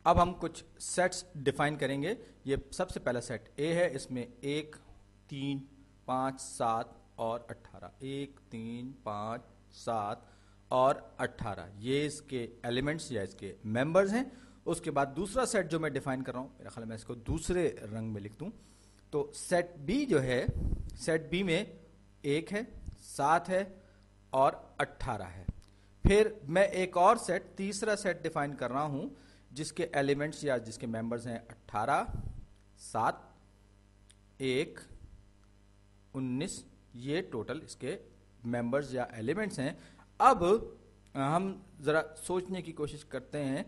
अब हम कुछ सेट्स डिफाइन करेंगे। ये सबसे पहला सेट ए है, इसमें 1, 3, 5, 7 और 18, 1, 3, 5, 7 और 18 ये इसके एलिमेंट्स या इसके मेंबर्स हैं। उसके बाद दूसरा सेट जो मैं डिफाइन कर रहा हूं, मेरा ख्याल मैं इसको दूसरे रंग में लिख दूं, तो सेट बी जो है, सेट बी में 1 है, 7 है और 18 है। फिर मैं एक और सेट, तीसरा सेट डिफाइन कर रहा हूं जिसके एलिमेंट्स या जिसके मेंबर्स हैं 18, 7, 1, 19, ये टोटल इसके मेंबर्स या एलिमेंट्स हैं। अब हम जरा सोचने की कोशिश करते हैं,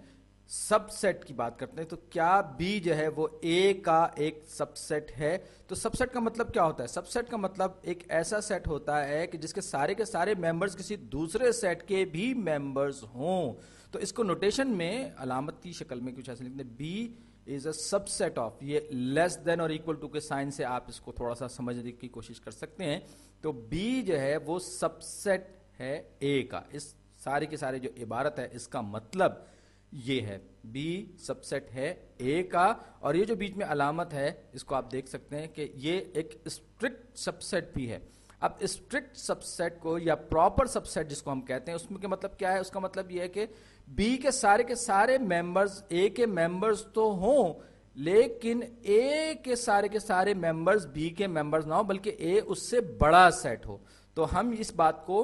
सबसेट की बात करते हैं, तो क्या बी जो है वो ए का एक सबसेट है? तो सबसेट का मतलब क्या होता है? सबसेट का मतलब एक ऐसा सेट होता है कि जिसके सारे के सारे मेंबर्स किसी दूसरे सेट के भी मेंबर्स हों। तो इसको नोटेशन में अलामत की शक्ल में कुछ ऐसे लिखते हैं, B is a subset of, ये लेस देन और इक्वल टू के साइन से आप इसको थोड़ा सा समझने की कोशिश कर सकते हैं। तो बी जो है वो सबसेट है ए का। इस सारे के सारे जो इबारत है इसका मतलब ये है, बी सबसेट है ए का। और ये जो बीच में अलामत है इसको आप देख सकते हैं कि ये एक स्ट्रिक्ट सबसेट भी है। अब स्ट्रिक्ट सबसेट को या प्रॉपर सबसेट जिसको हम कहते हैं, उसमें के मतलब क्या है? उसका मतलब ये है कि बी के सारे मेंबर्स ए के मेंबर्स तो हों, लेकिन ए के सारे मेंबर्स बी के मेंबर्स ना हो, बल्कि ए उससे बड़ा सेट हो। तो हम इस बात को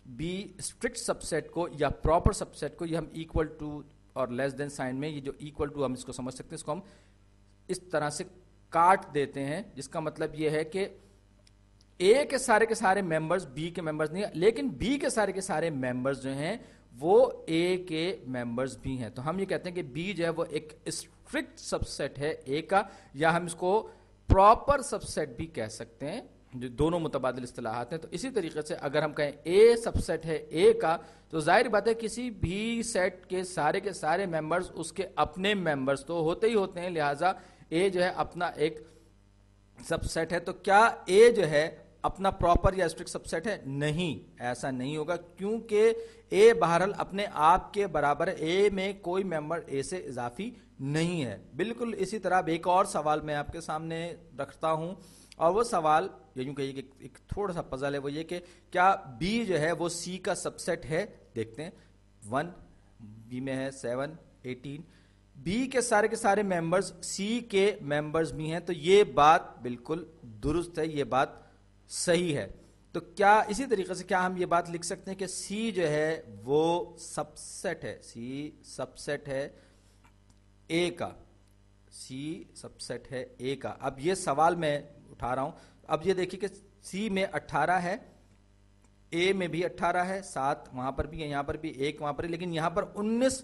बी स्ट्रिक्ट सबसेट को या प्रॉपर सबसेट को, ये हम इक्वल टू और लेस देन साइन में, ये जो इक्वल टू हम इसको समझ सकते हैं, इसको हम इस तरह से काट देते हैं, जिसका मतलब ये है कि ए के सारे मेंबर्स बी के मेंबर्स नहीं है, लेकिन बी के सारे मेंबर्स जो हैं वो ए के मेंबर्स भी हैं। तो हम ये कहते हैं कि बी जो है वो एक स्ट्रिक्ट सबसेट है ए का, या हम इसको प्रॉपर सबसेट भी कह सकते हैं, जो दोनों मुतबादिल इस्तिलाहात हैं। तो इसी तरीके से अगर हम कहें ए सबसेट है ए का, तो जाहिर बात है किसी भी सेट के सारे मेंबर्स उसके अपने मेंबर्स तो होते ही होते हैं, लिहाजा ए जो है अपना एक सबसेट है। तो क्या ए जो है अपना प्रॉपर या स्ट्रिक्ट सबसेट है? नहीं, ऐसा नहीं होगा, क्योंकि ए बहरहाल अपने आप के बराबर, ए में कोई मेंबर ए से इजाफी नहीं है। बिल्कुल इसी तरह एक और सवाल मैं आपके सामने रखता हूं, और वो सवाल यूं कहिए कि एक थोड़ा सा पजल है, वो ये कि क्या बी जो है वो सी का सबसेट है? देखते हैं, 1 बी में है, 7, 18, बी के सारे मेंबर्स सी के मेंबर्स भी हैं। तो ये बात बिल्कुल दुरुस्त है, ये बात सही है। तो क्या इसी तरीके से क्या हम ये बात लिख सकते हैं कि सी जो है वो सबसेट है, सी सबसेट है ए का, सी सबसेट है ए का। अब ये सवाल मैं उठा रहा हूं, अब ये देखिए कि सी में 18 है, ए में भी 18 है, 7 वहां पर भी है, यहां पर भी 1 वहां पर है, लेकिन यहां पर 19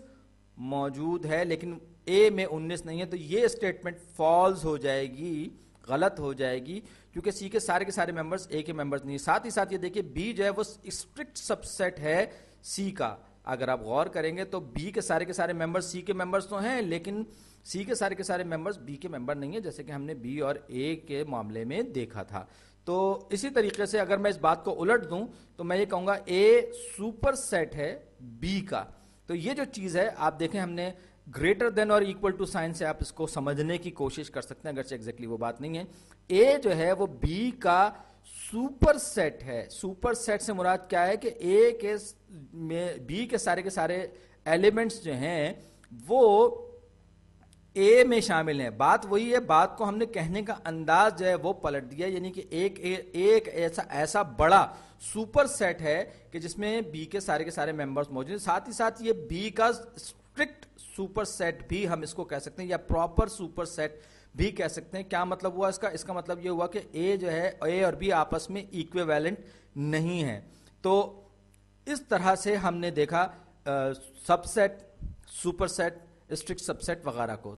मौजूद है, लेकिन ए में 19 नहीं है। तो ये स्टेटमेंट फॉल्स हो जाएगी, गलत हो जाएगी, क्योंकि सी के सारे मेंबर्स ए के मेंबर्स नहीं। साथ ही साथ ये देखिए बी जो है वो स्ट्रिक्ट सबसेट है सी का। अगर आप गौर करेंगे तो बी के सारे मेंबर्स सी के मेंबर्स तो हैं, लेकिन सी के सारे मेंबर्स बी के मेंबर नहीं है, जैसे कि हमने बी और ए के मामले में देखा था। तो इसी तरीके से अगर मैं इस बात को उलट दूं तो मैं ये कहूंगा ए सुपर सेट है बी का। तो ये जो चीज है आप देखें, हमने ग्रेटर देन और इक्वल टू साइन से आप इसको समझने की कोशिश कर सकते हैं, अगरचे एग्जैक्टली वो बात नहीं है। ए जो है वो बी का सुपर सेट है। सुपर सेट से मुराद क्या है कि ए के में बी के सारे एलिमेंट्स जो हैं वो ए में शामिल हैं। बात वही है, बात को हमने कहने का अंदाज जो है वो पलट दिया, यानी कि एक ऐसा बड़ा सुपर सेट है कि जिसमें बी के सारे मेंबर्स मौजूद हैं। साथ ही साथ ये बी का स्ट्रिक्ट सुपर सेट भी हम इसको कह सकते हैं, या प्रॉपर सुपर सेट भी कह सकते हैं। क्या मतलब हुआ इसका? इसका मतलब ये हुआ कि ए जो है, ए और बी आपस में इक्विवेलेंट नहीं है। तो इस तरह से हमने देखा subset, super set, strict subset वगैरह को।